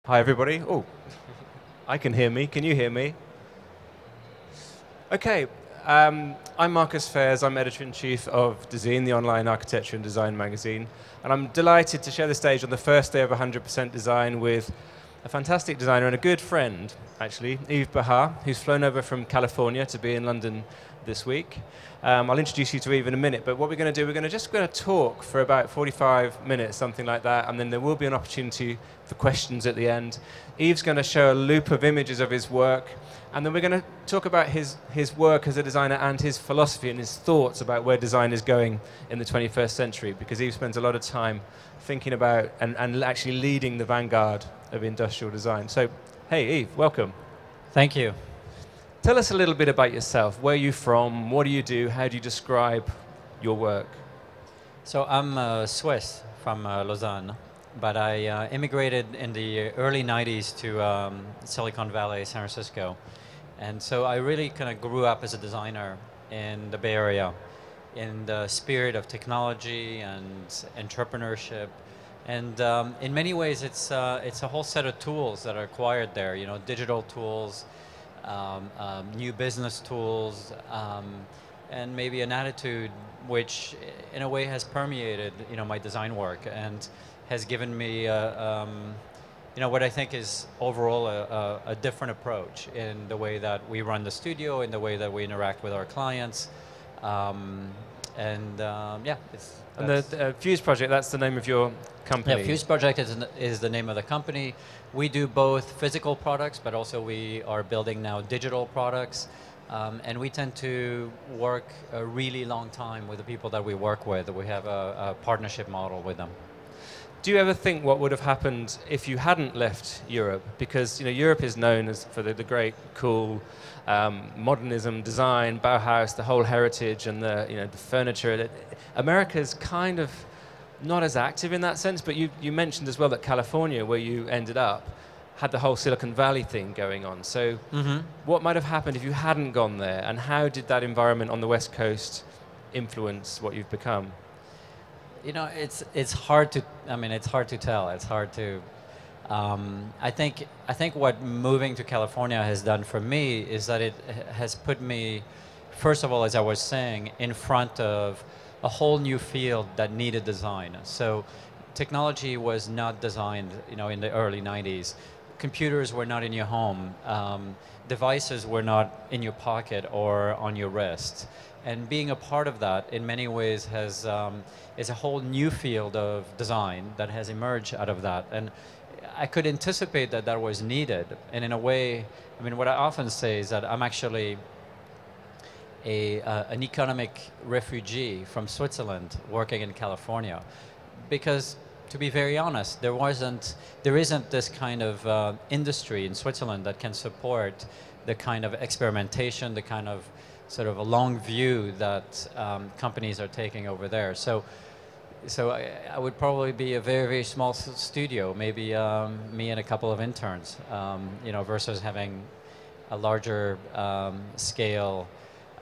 Hi, everybody. Oh, I can hear me. Can you hear me? Okay. I'm Marcus Fairs. I'm editor-in-chief of Design, the online architecture and design magazine. And I'm delighted to share the stage on the first day of 100% Design with a fantastic designer and a good friend, actually, Yves Behar, who's flown over from California to be in London this week. I'll introduce you to Yves in a minute, but what we're going to do, we're going to talk for about 45 minutes, something like that, and then there will be an opportunity for questions at the end. Yves going to show a loop of images of his work, and then we're going to talk about his work as a designer and his philosophy and his thoughts about where design is going in the 21st century, because Yves spends a lot of time thinking about and actually leading the vanguard of industrial design. So, hey, Yves, welcome. Thank you. Tell us a little bit about yourself. Where are you from? What do you do? How do you describe your work? So I'm Swiss from Lausanne, but I immigrated in the early 90s to Silicon Valley, San Francisco. And so I really kind of grew up as a designer in the Bay Area, in the spirit of technology and entrepreneurship. And in many ways, it's a whole set of tools that are acquired there, you know, digital tools, new business tools, and maybe an attitude which in a way has permeated, you know, my design work and has given me, you know, what I think is overall a different approach in the way that we run the studio, in the way that we interact with our clients. Yeah, And the Fuse Project, that's the name of your company. Yeah, Fuse Project is the name of the company. We do both physical products, but also we are building now digital products. And we tend to work a really long time with the people that we work with. We have a partnership model with them. Do you ever think what would have happened if you hadn't left Europe? Because, you know, Europe is known as for the great, cool modernism, design, Bauhaus, the whole heritage, and the furniture. America's kind of not as active in that sense. But you mentioned as well that California, where you ended up, had the whole Silicon Valley thing going on. So, what might have happened if you hadn't gone there, and how did that environment on the West Coast influence what you've become? You know, it's hard to. I mean, it's hard to tell. It's hard to. I think what moving to California has done for me is that it has put me, first of all, as I was saying, in front of a whole new field that needed design. So, technology was not designed, you know, in the early '90s. Computers were not in your home. Devices were not in your pocket or on your wrist. And being a part of that, in many ways, is a whole new field of design that has emerged out of that. And I could anticipate that that was needed. And in a way, I mean, what I often say is that I'm actually an economic refugee from Switzerland working in California. Because, to be very honest, there isn't this kind of industry in Switzerland that can support the kind of experimentation, the kind of sort of a long view that companies are taking over there. So I would probably be a very, very small studio, maybe me and a couple of interns, you know, versus having a larger scale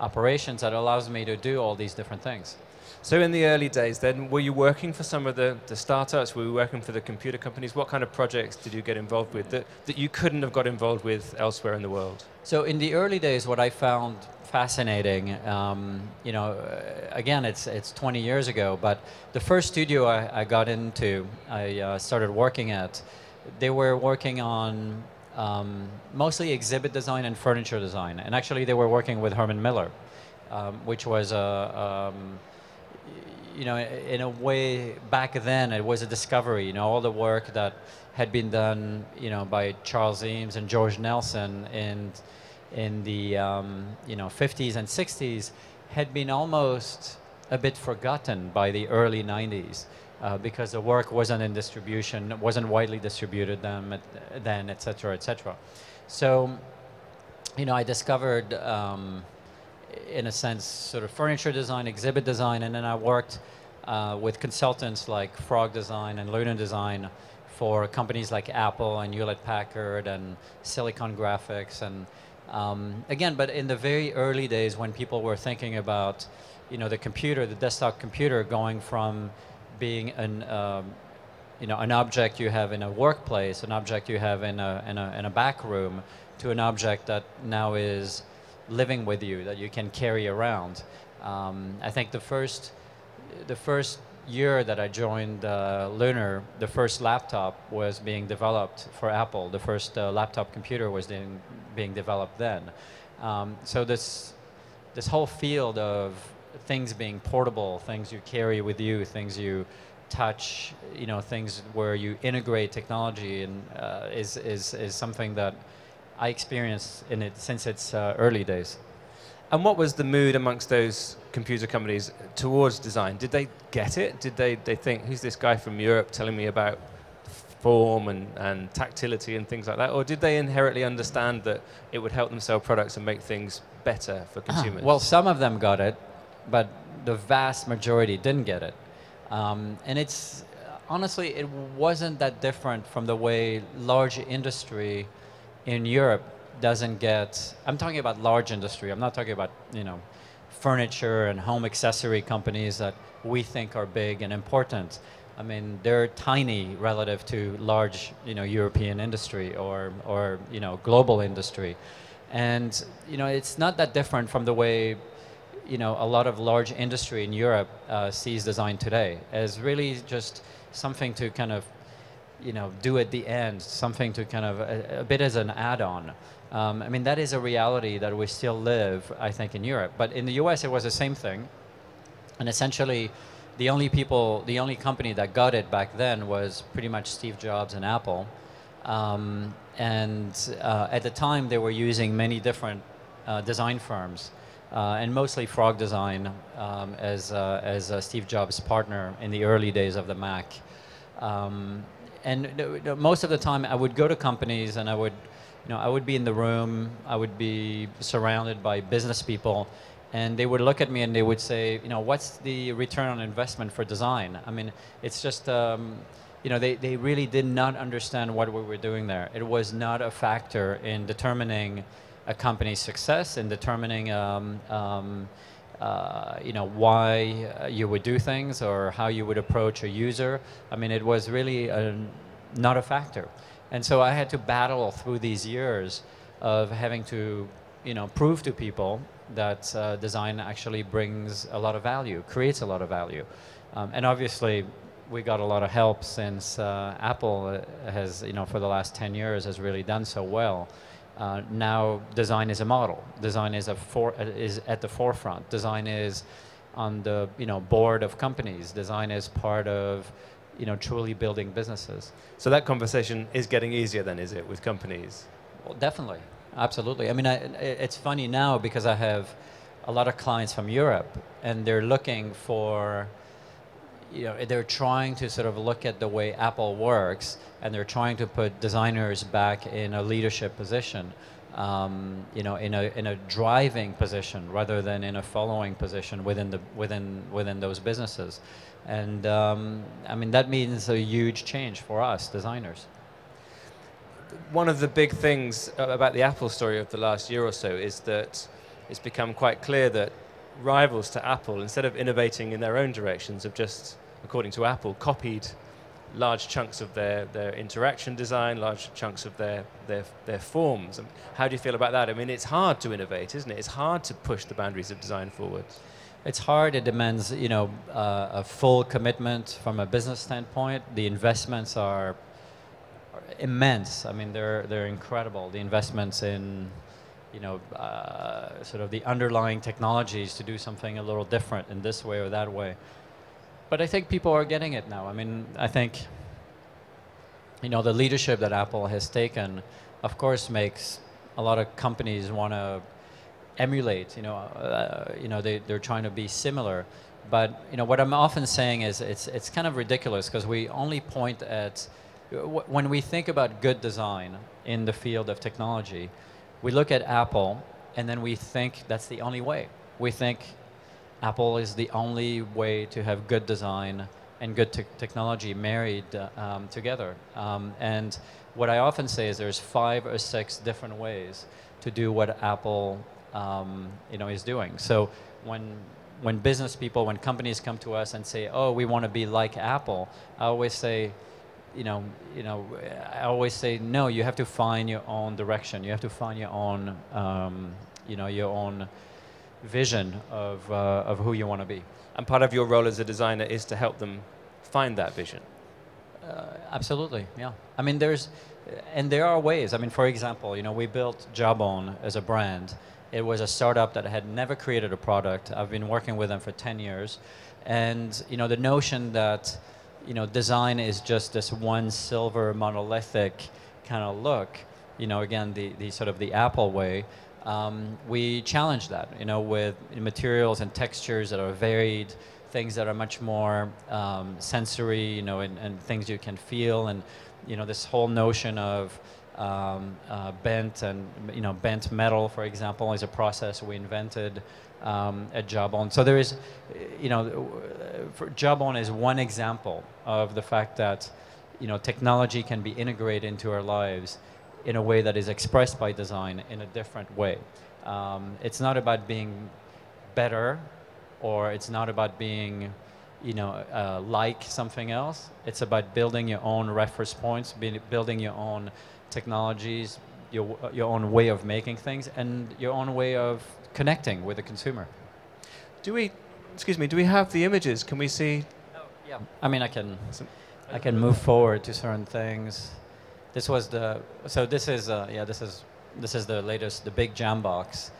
operations that allows me to do all these different things. So in the early days then, were you working for some of the startups? Were you working for the computer companies? What kind of projects did you get involved with that you couldn't have got involved with elsewhere in the world? So in the early days, what I found fascinating, you know, again, it's 20 years ago, but the first studio I got into, I started working at, they were working on mostly exhibit design and furniture design. And actually, they were working with Herman Miller, which was you know, in a way, back then, it was a discovery. You know, all the work that had been done, you know, by Charles Eames and George Nelson in the you know, 50s and 60s had been almost a bit forgotten by the early 90s because the work wasn't in distribution, wasn't widely distributed then, et cetera, et cetera. So, you know, I discovered, in a sense, sort of furniture design, exhibit design, and then I worked with consultants like Frog Design and Luna Design for companies like Apple and Hewlett-Packard and Silicon Graphics. And again, but in the very early days when people were thinking about, you know, the computer, the desktop computer, going from being an object you have in a workplace, an object you have in a back room, to an object that now is living with you, that you can carry around. I think the first year that I joined Lunar, the first laptop was being developed for Apple. The first laptop computer was being developed then. So this whole field of things being portable, things you carry with you, things you touch, things where you integrate technology, and is something that I experienced in it since its early days. And what was the mood amongst those computer companies towards design? Did they get it? Did they think, who's this guy from Europe telling me about form and tactility and things like that? Or did they inherently understand that it would help them sell products and make things better for consumers? Well, some of them got it, but the vast majority didn't get it. And it's, honestly, it wasn't that different from the way large industry in Europe doesn't get, I'm talking about large industry, I'm not talking about, furniture and home accessory companies that we think are big and important. I mean, they're tiny relative to large, European industry or global industry. And, it's not that different from the way, a lot of large industry in Europe sees design today as really just something to kind of, do at the end, something to kind of, a bit as an add-on. I mean, that is a reality that we still live, I think, in Europe. But in the US, it was the same thing. And essentially, the only company that got it back then was pretty much Steve Jobs and Apple. At the time, they were using many different design firms, and mostly Frog Design as Steve Jobs' partner in the early days of the Mac. Most of the time, I would go to companies and I would be in the room, I would be surrounded by business people, and they would look at me and they would say, what's the return on investment for design? I mean, it's just, they really did not understand what we were doing there. It was not a factor in determining a company's success, in determining, why you would do things or how you would approach a user. I mean, it was really not a factor. And so I had to battle through these years of having to, prove to people that design actually brings a lot of value, creates a lot of value. And obviously, we got a lot of help since Apple has, for the last 10 years, has really done so well. Now, design is a model. Design is at the forefront. Design is on the, board of companies. Design is part of, truly building businesses. So that conversation is getting easier then, is it, with companies? Well, definitely, absolutely. I mean, it's funny now because I have a lot of clients from Europe, and they're looking for, they're trying to sort of look at the way Apple works, and they're trying to put designers back in a leadership position, in a driving position rather than in a following position within those businesses. And I mean, that means a huge change for us designers. One of the big things about the Apple story of the last year or so is that it's become quite clear that rivals to Apple, instead of innovating in their own directions, have just, according to Apple, copied large chunks of their interaction design, large chunks of their forms. And how do you feel about that? I mean, it's hard to innovate, isn't it? It's hard to push the boundaries of design forward. It's hard. It demands, a full commitment from a business standpoint. The investments are immense. I mean, they're incredible. The investments in, sort of the underlying technologies to do something a little different in this way or that way. But I think people are getting it now. I mean, I think, the leadership that Apple has taken, of course, makes a lot of companies want to emulate. They're trying to be similar. But what I'm often saying is it's kind of ridiculous because we only point at, when we think about good design in the field of technology, we look at Apple and then we think that's the only way. We think Apple is the only way to have good design and good technology married together. And what I often say is there's 5 or 6 different ways to do what Apple is doing. So when business people, when companies come to us and say, oh, we want to be like Apple, I always say, I always say no. You have to find your own direction. You have to find your own, your own vision of who you want to be. And part of your role as a designer is to help them find that vision. Absolutely, yeah. I mean, there are ways. I mean, for example, we built Jawbone as a brand. It was a startup that had never created a product. I've been working with them for 10 years. And, the notion that, design is just this one silver monolithic kind of look, again, the sort of the Apple way, we challenge that, with materials and textures that are varied, things that are much more sensory, and things you can feel, and this whole notion of bent metal, for example, is a process we invented at Jawbone. So there is, Jawbone is one example of the fact that technology can be integrated into our lives in a way that is expressed by design in a different way. It's not about being better, or it's not about being, like something else. It's about building your own reference points, building your own technologies, your own way of making things, and your own way of connecting with the consumer. Do we have the images? Can we see? Oh, yeah. I mean, I can move forward to certain things. This was this is the latest, the big Jambox,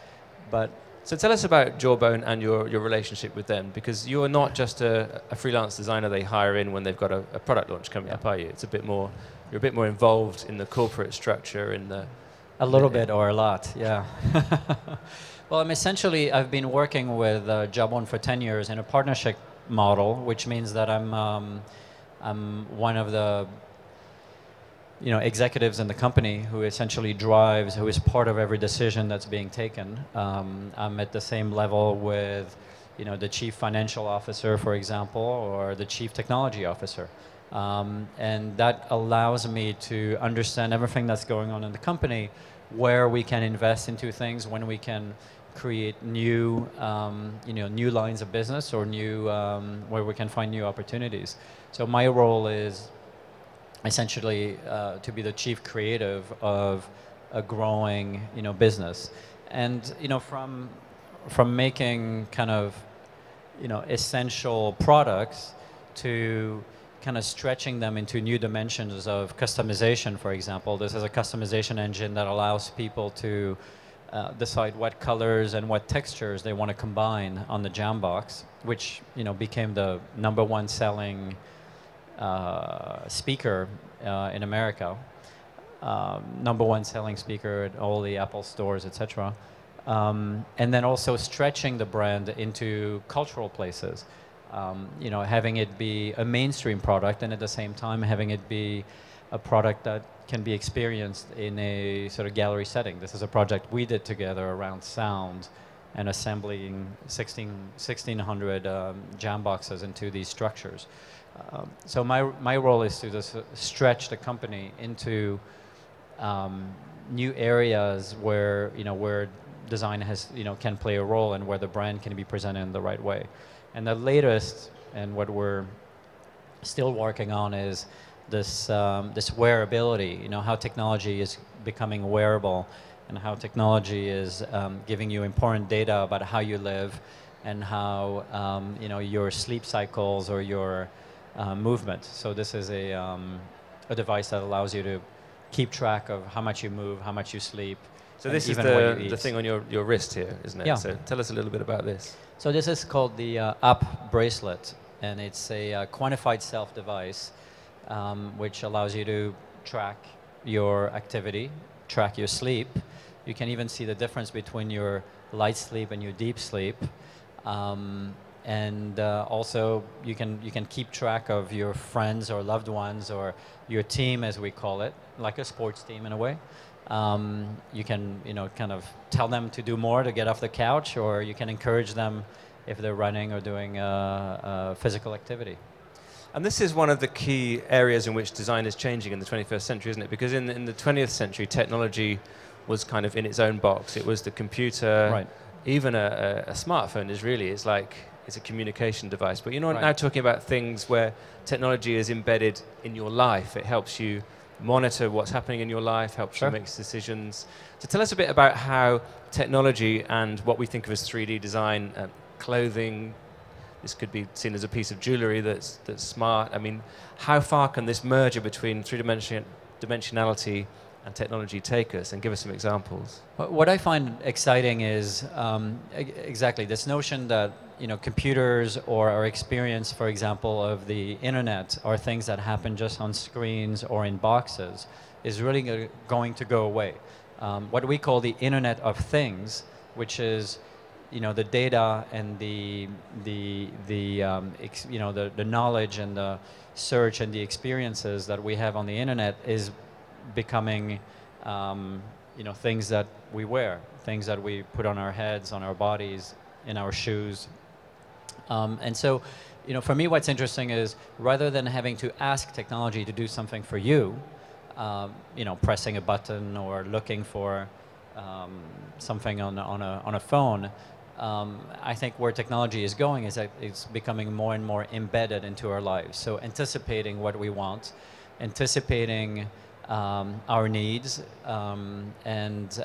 but. So tell us about Jawbone and your relationship with them, because you're not just a freelance designer they hire in when they've got a product launch coming up, are you? It's you're a bit more involved in the corporate structure, in the... A little bit or a lot, yeah. Well, I've been working with Jawbone for 10 years in a partnership model, which means that I'm one of the executives in the company who essentially who is part of every decision that's being taken. I'm at the same level with, the chief financial officer, for example, or the chief technology officer. And that allows me to understand everything that's going on in the company, where we can invest into things, when we can create new, new lines of business, or where we can find new opportunities. So my role is essentially to be the chief creative of a growing, business, and from making kind of, essential products to kind of stretching them into new dimensions of customization. For example, this is a customization engine that allows people to decide what colors and what textures they want to combine on the Jambox, which became the #1 selling speaker in America, #1 selling speaker at all the Apple stores, etc. And then also stretching the brand into cultural places, having it be a mainstream product, and at the same time having it be a product that can be experienced in a sort of gallery setting. This is a project we did together around sound and assembling 1,600 Jamboxes into these structures. So my role is to just stretch the company into new areas where where design can play a role, and where the brand can be presented in the right way. And the latest, and what we're still working on, is this wearability. How technology is becoming wearable, and how technology is giving you important data about how you live, and how your sleep cycles or your movement. So this is a device that allows you to keep track of how much you move, how much you sleep. So this is the thing on your wrist here, isn't it? Yeah. So tell us a little bit about this. So this is called the Up Bracelet, and it's a quantified self device, which allows you to track your activity, track your sleep. You can even see the difference between your light sleep and your deep sleep. And also you can keep track of your friends or loved ones, or your team, as we call it, like a sports team in a way. You can kind of tell them to do more, to get off the couch, or you can encourage them if they're running or doing physical activity. And this is one of the key areas in which design is changing in the 21st century, isn't it? Because in the 20th century, technology was kind of in its own box. It was the computer. Right. Even a smartphone is really, it's like it's a communication device. But you're not Right. now talking about things where technology is embedded in your life. It helps you monitor what's happening in your life, helps Sure. you make decisions. So tell us a bit about how technology and what we think of as 3D design, clothing, this could be seen as a piece of jewelry that's smart. I mean, how far can this merger between dimensionality and technology take us? And give us some examples. What I find exciting is exactly this notion that computers or our experience, for example, of the internet or things that happen just on screens or in boxes is really going to go away. What we call the Internet of Things, which is the data and the knowledge and the search and the experiences that we have on the internet is becoming things that we wear, things that we put on our heads, on our bodies, in our shoes. And so, for me, what's interesting is rather than having to ask technology to do something for you, pressing a button or looking for something on a phone, I think where technology is going is that it's becoming more and more embedded into our lives. So anticipating what we want, anticipating our needs, and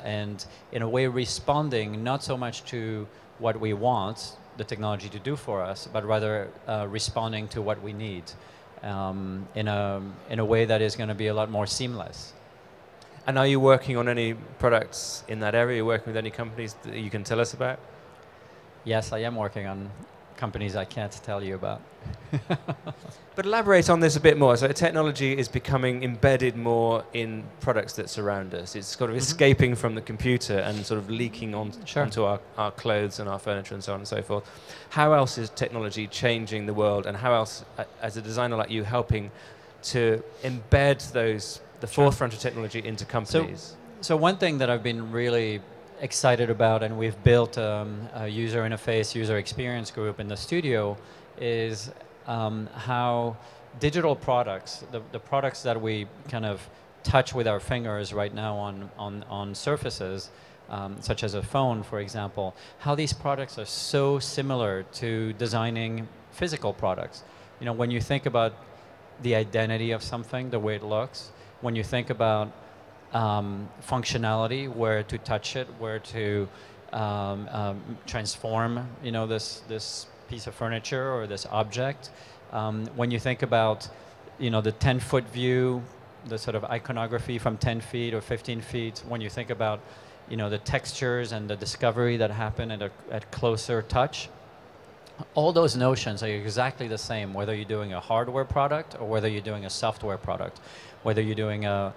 in a way responding not so much to what we want the technology to do for us, but rather responding to what we need in a way that is going to be a lot more seamless. And are you working on any products in that area? Are you working with any companies that you can tell us about? Yes, I am working on companies I can't tell you about. But elaborate on this a bit more. So technology is becoming embedded more in products that surround us. It's sort of escaping from the computer and sort of leaking onto our clothes and our furniture and so on and so forth. How else is technology changing the world, and how else, as a designer like you, helping to embed the forefront of technology into companies? So one thing that I've been really excited about, and we've built a user interface, user experience group in the studio, is how digital products, the products that we kind of touch with our fingers right now on surfaces, such as a phone, for example, how these products are so similar to designing physical products. When you think about the identity of something, the way it looks, when you think about functionality, where to touch it, where to transform, this piece of furniture or this object. When you think about, the 10-foot view, the sort of iconography from 10 feet or 15 feet. When you think about, the textures and the discovery that happen at closer touch. All those notions are exactly the same, whether you're doing a hardware product or whether you're doing a software product, whether you're doing a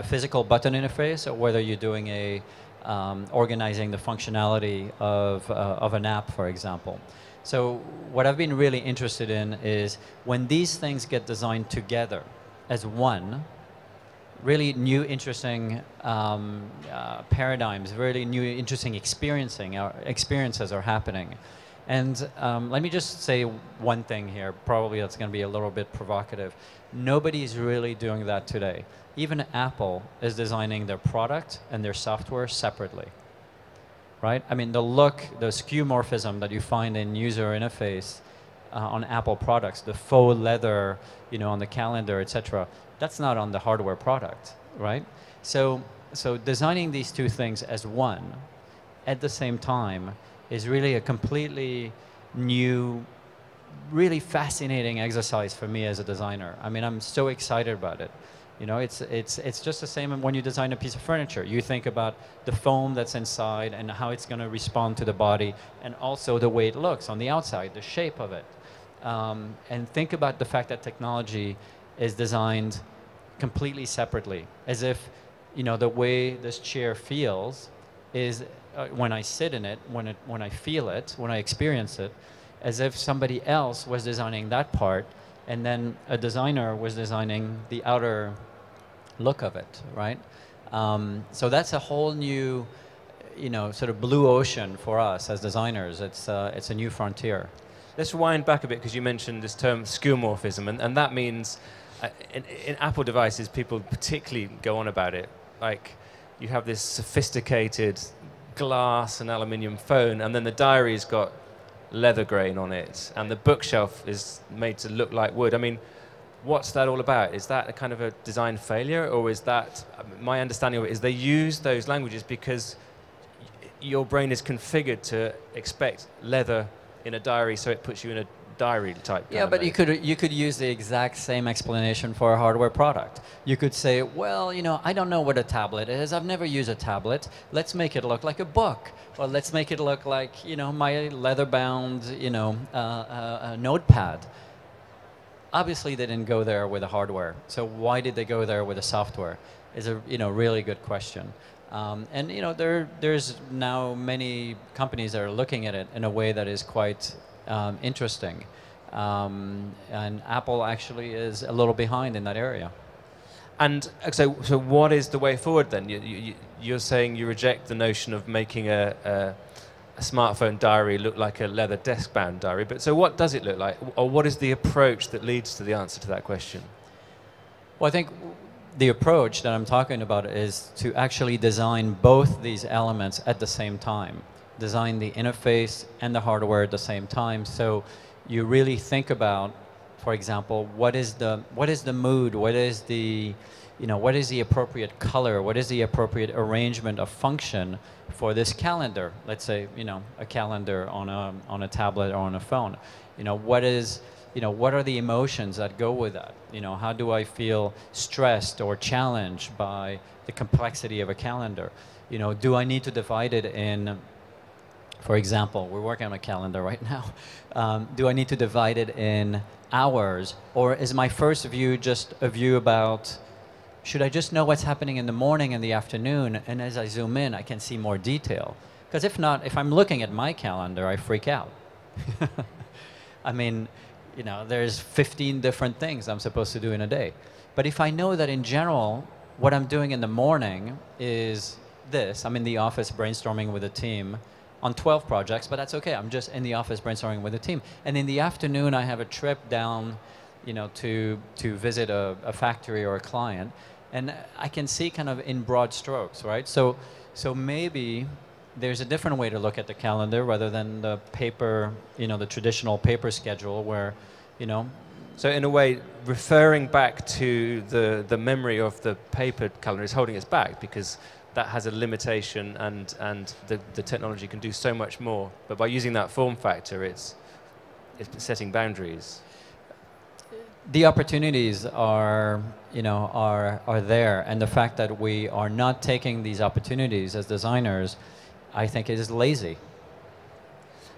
physical button interface, or whether you're doing organizing the functionality of an app, for example. So what I've been really interested in is when these things get designed together as one, really new, interesting paradigms, really new, interesting experiences are happening. And let me just say one thing here, probably that's going to be a little bit provocative. Nobody's really doing that today. Even Apple is designing their product and their software separately, right? I mean, the look, the skeuomorphism that you find in user interface on Apple products, the faux leather, on the calendar, etc., that's not on the hardware product, right? So designing these two things as one at the same time is really a completely new, really fascinating exercise for me as a designer. I mean, I'm so excited about it. It's just the same when you design a piece of furniture. You think about the foam that's inside and how it's going to respond to the body, and also the way it looks on the outside, the shape of it. And think about the fact that technology is designed completely separately, as if, the way this chair feels is when I sit in it, when I feel it, when I experience it, as if somebody else was designing that part, and then a designer was designing the outer look of it, right? So that's a whole new, sort of blue ocean for us as designers. It's a new frontier. Let's rewind back a bit, because you mentioned this term skeuomorphism, and that means in Apple devices, people particularly go on about it. Like, you have this sophisticated glass and aluminium phone, and then the diary's got leather grain on it, and the bookshelf is made to look like wood. I mean, what's that all about? Is that a kind of a design failure, or is that, my understanding of it is they use those languages because your brain is configured to expect leather in a diary, so it puts you in a diary type. Yeah, but you could use the exact same explanation for a hardware product. You could say, well, you know, I don't know what a tablet is. I've never used a tablet. Let's make it look like a book, or let's make it look like, you know, my leather-bound, you know, notepad. Obviously, they didn't go there with the hardware. So why did they go there with the software? Is a, you know, really good question. And you know, there's now many companies that are looking at it in a way that is quite interesting. And Apple actually is a little behind in that area. And so what is the way forward then? You're saying you reject the notion of making a smartphone diary look like a leather desk-bound diary, but so what does it look like? Or what is the approach that leads to the answer to that question? Well, I think the approach that I'm talking about is to actually design both these elements at the same time. Design the interface and the hardware at the same time. So you really think about, for example, what is the mood, what is the, you know, what is the appropriate color, what is the appropriate arrangement of function for this calendar. Let's say, you know, a calendar on a tablet or on a phone. You know, what is, you know, what are the emotions that go with that? You know, how do I feel stressed or challenged by the complexity of a calendar? You know, do I need to divide it in, for example, we're working on a calendar right now. Do I need to divide it in hours? Or is my first view just a view about, should I just know what's happening in the morning and the afternoon, and as I zoom in, I can see more detail? Because if not, if I'm looking at my calendar, I freak out. I mean, you know, there's 15 different things I'm supposed to do in a day. But if I know that in general, what I'm doing in the morning is this, I'm in the office brainstorming with a team on 12 projects, but that's okay. I'm just in the office brainstorming with a team. And in the afternoon, I have a trip down, you know, to visit a factory or a client. And I can see kind of in broad strokes, right? So maybe there's a different way to look at the calendar rather than the paper, you know, the traditional paper schedule where, you know. So in a way, referring back to the memory of the paper calendar is holding us back because that has a limitation and the technology can do so much more. But by using that form factor, it's setting boundaries. The opportunities are, you know, are there, and the fact that we are not taking these opportunities as designers, I think is lazy.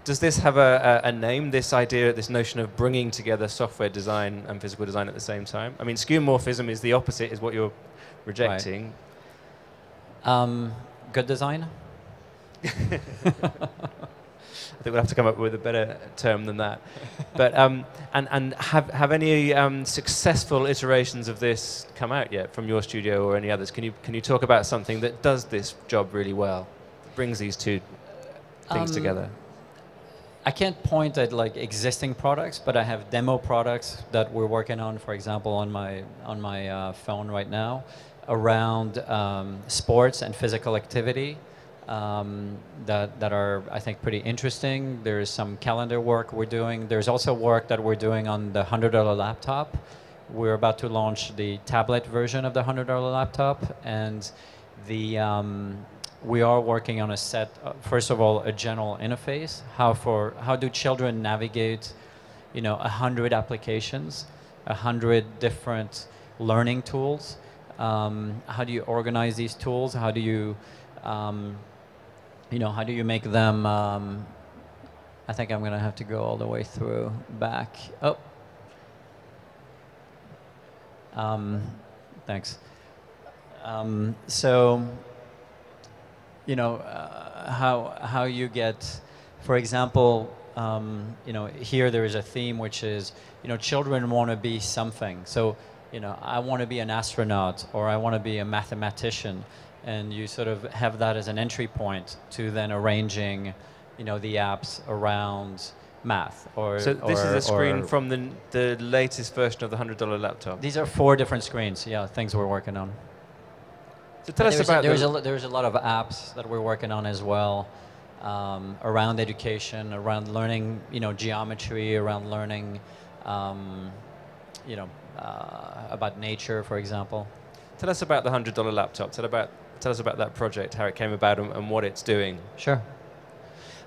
Does this have a name, this idea, this notion of bringing together software design and physical design at the same time? I mean, skeuomorphism is the opposite, is what you're rejecting. Right. Good design? I think we'll have to come up with a better term than that. But and have any successful iterations of this come out yet from your studio or any others? Can you talk about something that does this job really well, brings these two things together? I can't point at like existing products, but I have demo products that we're working on. For example, on my phone right now, around sports and physical activity. That are, I think, pretty interesting. There's some calendar work we're doing. There's also work that we're doing on the $100 laptop. We're about to launch the tablet version of the $100 laptop, and we are working on a set. First of all, a general interface. How do children navigate, you know, 100 applications, 100 different learning tools? How do you organize these tools? How do you you know, how do you make them, I think I'm going to have to go all the way through back. Oh. Thanks. So, you know, how you get, for example, you know, here there is a theme which is, you know, children want to be something. So, you know, I want to be an astronaut, or I want to be a mathematician. And you sort of have that as an entry point to then arranging, you know, the apps around math. So this is a screen from the latest version of the $100 laptop. These are 4 different screens. Yeah, things we're working on. So tell us about there's a lot of apps that we're working on as well. around education, around learning, geometry, around learning, you know, about nature, for example. Tell us about the $100 laptop. Tell us about that project, how it came about, and what it's doing. Sure.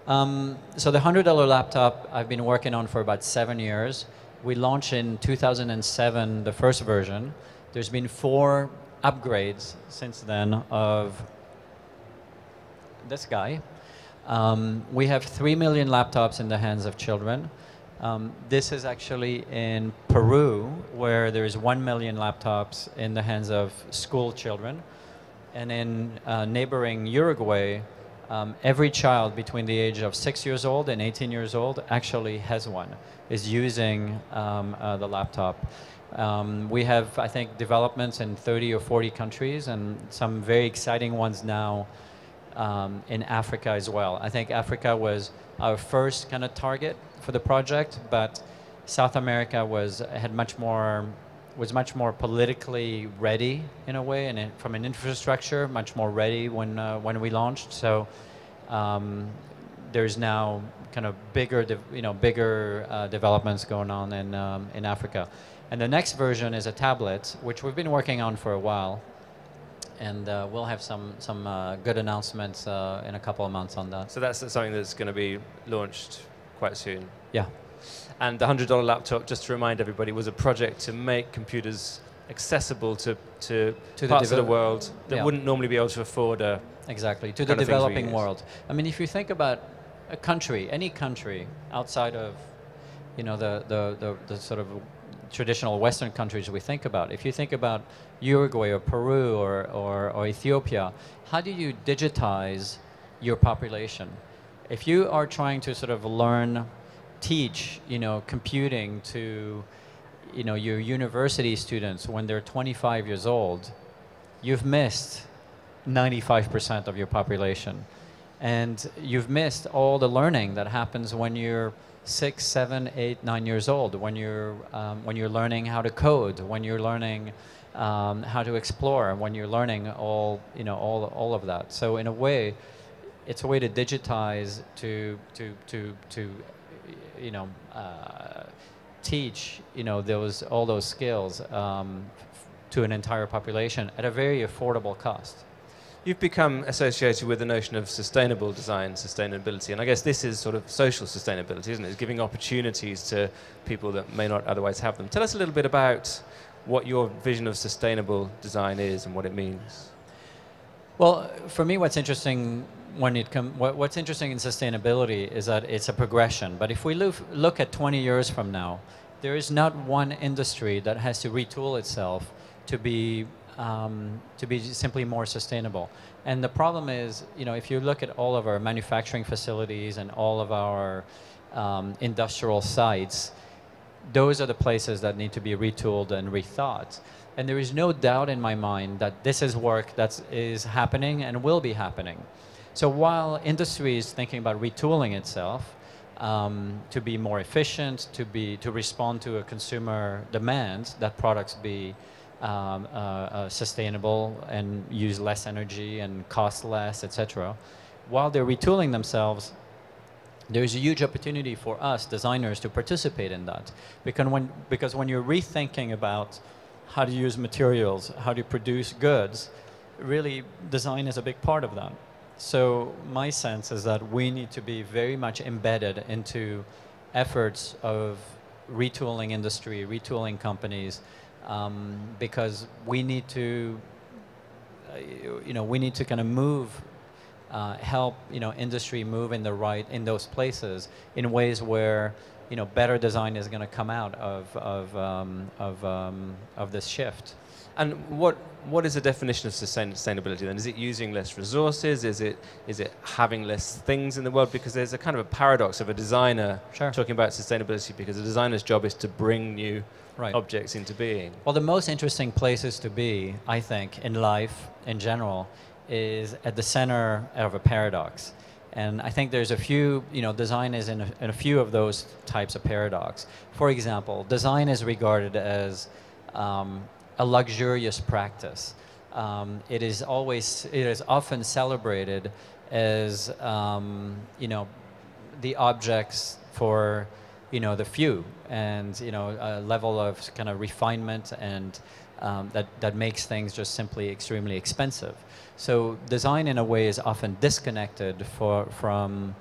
So the $100 laptop I've been working on for about 7 years. We launched in 2007 the first version. There's been 4 upgrades since then of this guy. We have 3 million laptops in the hands of children. This is actually in Peru, where there's 1 million laptops in the hands of school children. And in neighboring Uruguay, every child between the age of 6 years old and 18 years old actually has one, is using the laptop. We have, I think, developments in 30 or 40 countries, and some very exciting ones now in Africa as well. I think Africa was our first kind of target for the project, but South America was much more politically ready in a way, and from an infrastructure, much more ready when we launched. So there's now kind of bigger developments going on in Africa. And the next version is a tablet, which we've been working on for a while, and we'll have some good announcements in a couple of months on that. So that's something that's going to be launched quite soon. Yeah. And the $100 laptop, just to remind everybody, was a project to make computers accessible to parts of the world that wouldn't normally be able to afford a... Exactly, to the developing world. I mean, if you think about a country, any country outside of, the sort of traditional Western countries we think about, if you think about Uruguay or Peru or Ethiopia, how do you digitize your population? If you are trying to sort of teach, computing to, your university students when they're 25 years old, you've missed 95% of your population. And you've missed all the learning that happens when you're 6, 7, 8, 9 years old, when you're learning how to code, when you're learning how to explore, when you're learning all of that. So in a way, it's a way to digitize, to teach all those skills to an entire population at a very affordable cost. You've become associated with the notion of sustainable design, sustainability, and I guess this is sort of social sustainability, isn't it? It's giving opportunities to people that may not otherwise have them. Tell us a little bit about what your vision of sustainable design is and what it means. Well, for me, what's interesting what's interesting in sustainability is that it's a progression. But if we look at 20 years from now, there is not one industry that has to retool itself to be simply more sustainable. And the problem is, if you look at all of our manufacturing facilities and all of our industrial sites, those are the places that need to be retooled and rethought. And there is no doubt in my mind that this is work that is happening and will be happening. So while industry is thinking about retooling itself to be more efficient, to respond to a consumer demand that products be sustainable and use less energy and cost less, etc. While they're retooling themselves, there's a huge opportunity for us designers to participate in that. Because when you're rethinking about how to use materials, how to produce goods, really design is a big part of that. So my sense is that we need to be very much embedded into efforts of retooling industry, retooling companies, because we need to, kind of move, help, industry move in those places in ways where, better design is going to come out of this shift. And what is the definition of sustainability then? Is it using less resources? Is it having less things in the world? Because there's a kind of a paradox of a designer talking about sustainability, because a designer's job is to bring new objects into being. Well, the most interesting places to be, I think, in life in general, is at the center of a paradox. And I think there's a few, design is in a few of those types of paradox. For example, design is regarded as a luxurious practice. It is often celebrated as the objects for the few, and a level of kind of refinement, and that makes things just simply extremely expensive. So design in a way is often disconnected from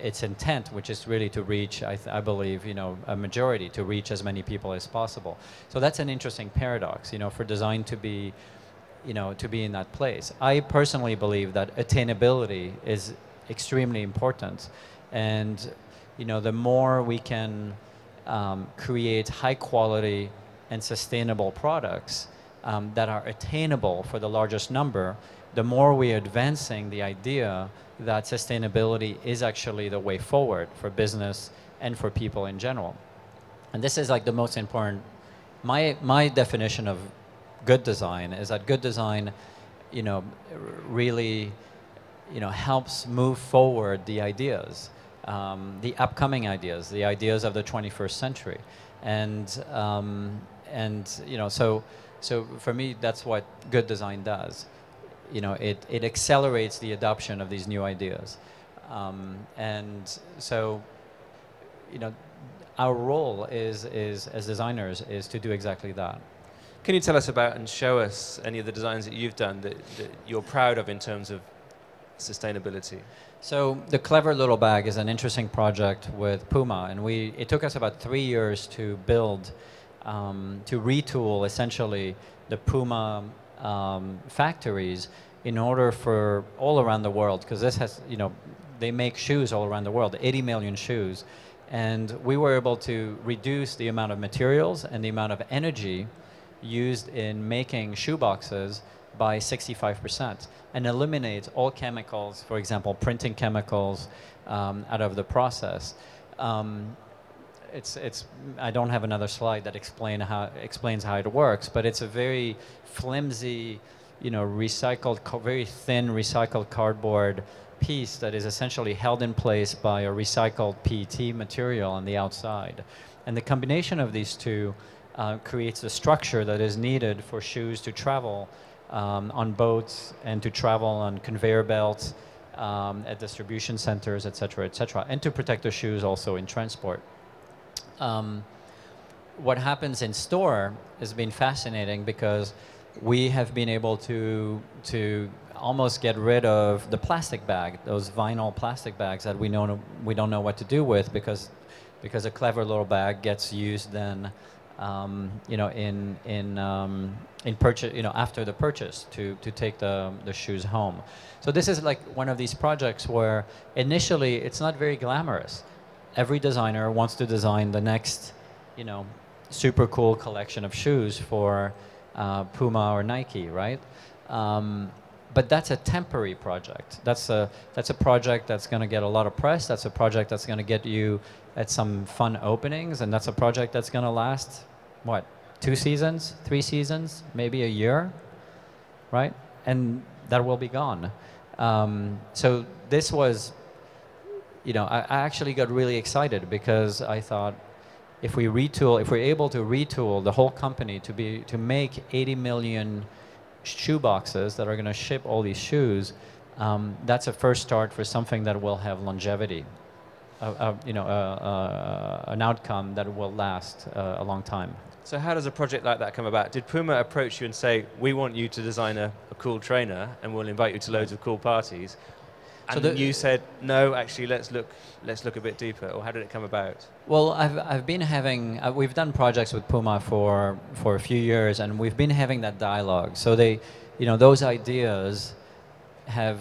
its intent, which is really to reach, I believe, a majority, to reach as many people as possible. So that's an interesting paradox, for design to be in that place. I personally believe that attainability is extremely important, and the more we can create high quality and sustainable products that are attainable for the largest number, the more we're advancing the idea that sustainability is actually the way forward for business and for people in general. And this is like the most important. My definition of good design is that good design, really, helps move forward the ideas, the upcoming ideas, the ideas of the 21st century, and so for me, that's what good design does. It accelerates the adoption of these new ideas, and so our role is as designers is to do exactly that. Can you tell us about and show us any of the designs that you've done that you're proud of in terms of sustainability? So the Clever Little Bag is an interesting project with Puma, and it took us about 3 years to build, to retool essentially the Puma factories in order for all around the world, because this has, they make shoes all around the world, 80 million shoes, and we were able to reduce the amount of materials and the amount of energy used in making shoe boxes by 65%, and eliminate all chemicals, for example, printing chemicals, out of the process. I don't have another slide that explains how it works, but it's a very flimsy, very thin recycled cardboard piece that is essentially held in place by a recycled PET material on the outside. And the combination of these two creates the structure that is needed for shoes to travel on boats, and to travel on conveyor belts at distribution centers, et cetera, and to protect the shoes also in transport. What happens in store has been fascinating, because we have been able to almost get rid of the plastic bag, those vinyl plastic bags that we don't know what to do with, because a Clever Little Bag gets used then in purchase, after the purchase, to take the shoes home. So this is like one of these projects where initially it's not very glamorous. Every designer wants to design the next, super cool collection of shoes for Puma or Nike, right? But that's a temporary project. That's a project that's going to get a lot of press. That's a project that's going to get you at some fun openings, and that's a project that's going to last, what, 2 seasons, 3 seasons, maybe a year, right? And that will be gone. So this was, I actually got really excited, because I thought, if we're able to retool the whole company to make 80 million shoe boxes that are going to ship all these shoes, that's a first start for something that will have longevity, an outcome that will last a long time. So how does a project like that come about? Did Puma approach you and say, we want you to design a cool trainer, and we'll invite you to loads of cool parties? And so you said, no, actually, let's look a bit deeper. Or how did it come about? Well, I've been having, we've done projects with Puma for a few years, and we've been having that dialogue. So those ideas have,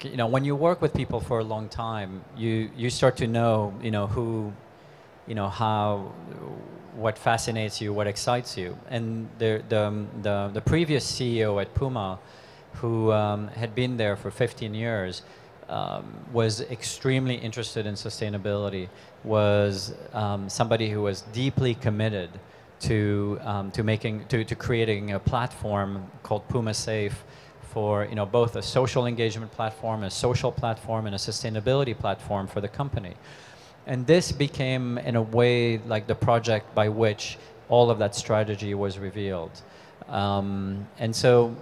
when you work with people for a long time, you start to know, who, how, what fascinates you, what excites you. And the previous CEO at Puma, who had been there for 15 years, was extremely interested in sustainability, was somebody who was deeply committed to creating a platform called Puma Safe for both a social engagement platform, a social platform, and a sustainability platform for the company. And this became, in a way, like the project by which all of that strategy was revealed. And so,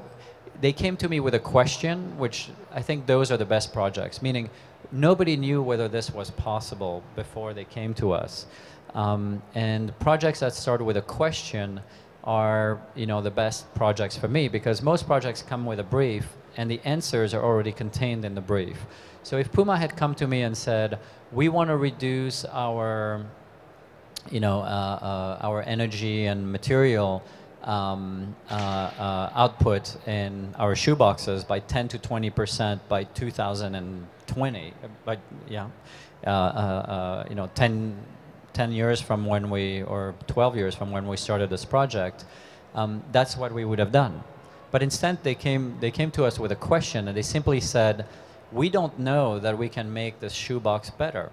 they came to me with a question, which I think those are the best projects, meaning nobody knew whether this was possible before they came to us. And projects that start with a question are, the best projects for me, because most projects come with a brief and the answers are already contained in the brief. So if Puma had come to me and said, we want to reduce our, our energy and material output in our shoeboxes by 10 to 20% by 2020, but 10 years from when or 12 years from when we started this project, that's what we would have done. But instead they came to us with a question, and they simply said, we don't know that we can make this shoebox better.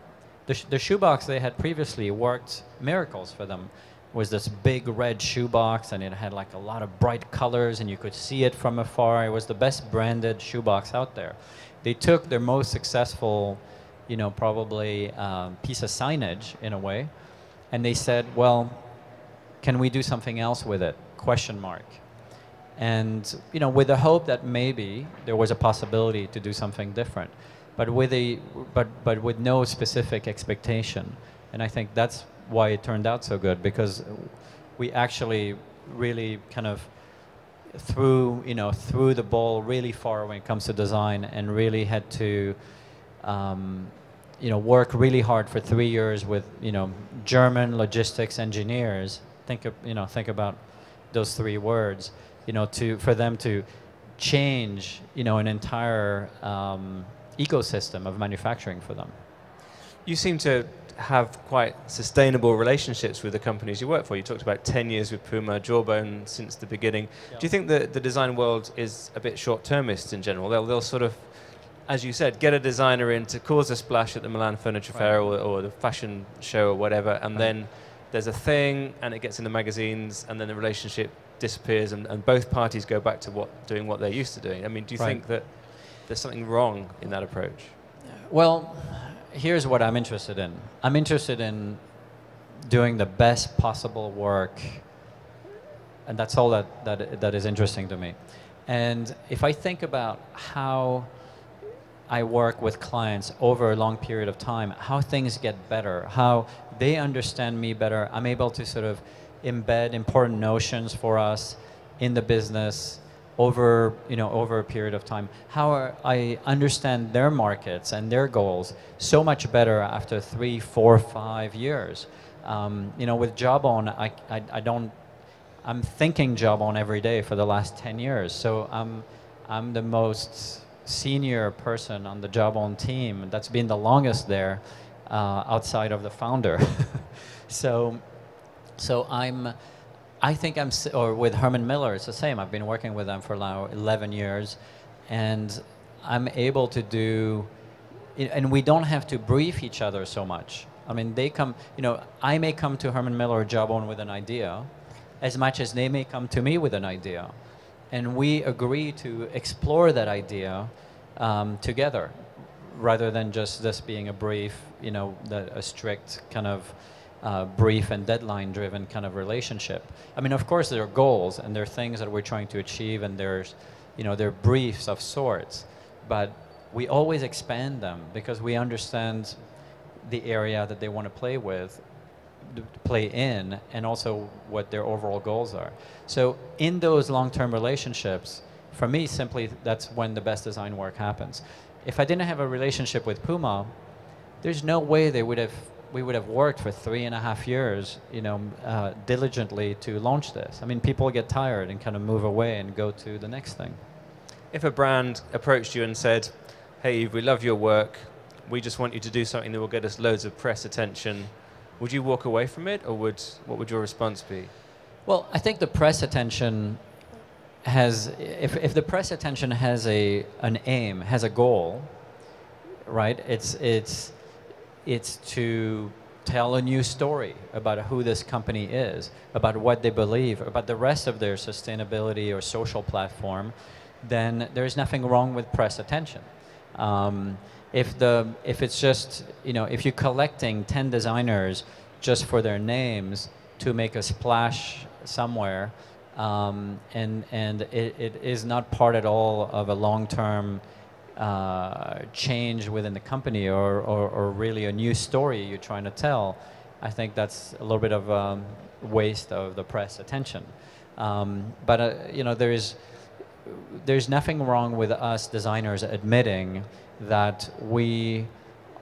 The shoebox they had previously worked miracles for them. It was this big red shoebox, and it had like a lot of bright colors, and you could see it from afar. It was the best branded shoebox out there. They took their most successful, probably piece of signage in a way, and they said, well, can we do something else with it? Question mark. And with the hope that maybe there was a possibility to do something different, but with no specific expectation. And I think that's why it turned out so good, because we actually really kind of threw the ball really far when it comes to design, and really had to work really hard for 3 years with German logistics engineers. Think about those 3 words. For them to change, an entire ecosystem of manufacturing for them. You seem to have quite sustainable relationships with the companies you work for. You talked about 10 years with Puma, Jawbone since the beginning. Yeah. Do you think that the design world is a bit short-termist in general? They'll sort of, as you said, get a designer in to cause a splash at the Milan Furniture Fair or the fashion show or whatever, and then there's a thing, and it gets in the magazines, and then the relationship disappears, and both parties go back to doing what they're used to doing. I mean, do you think that there's something wrong in that approach? Well, here's what I'm interested in. I'm interested in doing the best possible work, and that's all that is interesting to me. And if I think about how I work with clients over a long period of time, how things get better, how they understand me better, I'm able to sort of embed important notions for us in the business over a period of time. How I understand their markets and their goals so much better after 3, 4, 5 years. With Jawbone, I'm thinking Jawbone every day for the last 10 years. So I'm the most senior person on the Jawbone team that's been the longest there, outside of the founder. Or with Herman Miller, it's the same. I've been working with them for now 11 years, and I'm able to do, and we don't have to brief each other so much. I mean, I may come to Herman Miller or Jawbone with an idea, as much as they may come to me with an idea. And we agree to explore that idea together, rather than just this being a brief, a strict kind of brief and deadline-driven kind of relationship. I mean, of course, there are goals and there are things that we're trying to achieve, and there are briefs of sorts, but we always expand them because we understand the area that they want to play in, and also what their overall goals are. So in those long-term relationships, for me, simply that's when the best design work happens. If I didn't have a relationship with Puma, there's no way we would have worked for 3.5 years, diligently to launch this. I mean, people get tired and kind of move away and go to the next thing. If a brand approached you and said, hey, we love your work, we just want you to do something that will get us loads of press attention, would you walk away from it, or what would your response be? Well, I think the press attention if the press attention has an aim, has a goal, right? It's to tell a new story about who this company is, about what they believe, about the rest of their sustainability or social platform, then there's nothing wrong with press attention. If it's just, if you're collecting 10 designers just for their names to make a splash somewhere, and it is not part at all of a long-term change within the company or really a new story you're trying to tell. I think that's a little bit of waste of the press attention. But you know, there's nothing wrong with us designers admitting that we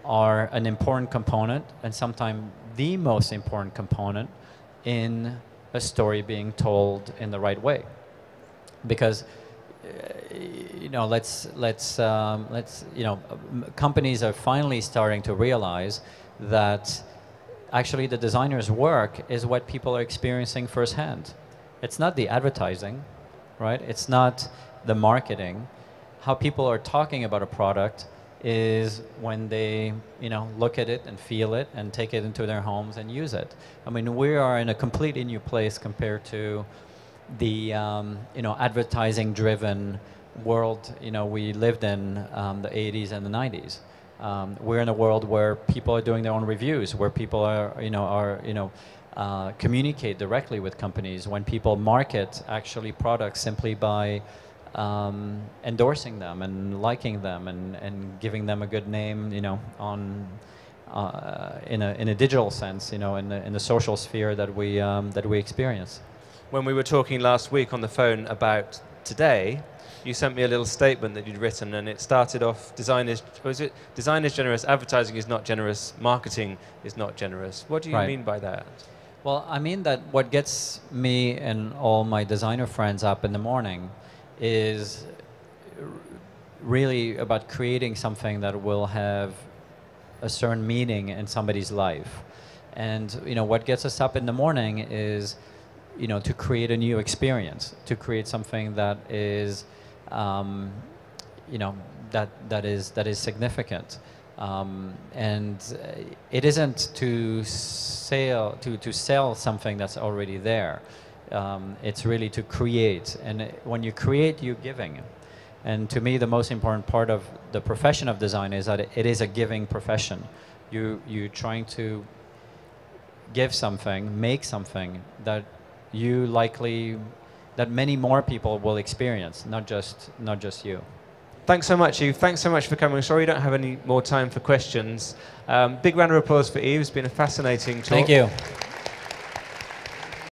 are an important component, and sometimes the most important component, in a story being told in the right way. Because you know, let's you know, companies are finally starting to realize that actually the designer's work is what people are experiencing firsthand. It's not the advertising, right? It's not the marketing. How people are talking about a product is when they, you know, look at it and feel it and take it into their homes and use it. I mean, we are in a completely new place compared to the, you know, advertising-driven world, you know, we lived in the 80s and the 90s. We're in a world where people are doing their own reviews, where people are, communicate directly with companies, when people market actually products simply by endorsing them and liking them and giving them a good name, you know, on in a digital sense, you know, in the social sphere that we experience. When we were talking last week on the phone about today, you sent me a little statement that you'd written, and it started off, design is generous, advertising is not generous, marketing is not generous. What do you mean by that? Well, I mean that what gets me and all my designer friends up in the morning is really about creating something that will have a certain meaning in somebody's life. And you know, what gets us up in the morning is, you know, to create a new experience, to create something that is, you know, that is significant. And it isn't to sell something that's already there. It's really to create, and when you create, you're giving. And to me, the most important part of the profession of design is that it is a giving profession. You're trying to give something, make something that that many more people will experience, not just you. Thanks so much, Yves. Thanks so much for coming. Sorry we don't have any more time for questions. Big round of applause for Yves. It's been a fascinating talk. Thank you.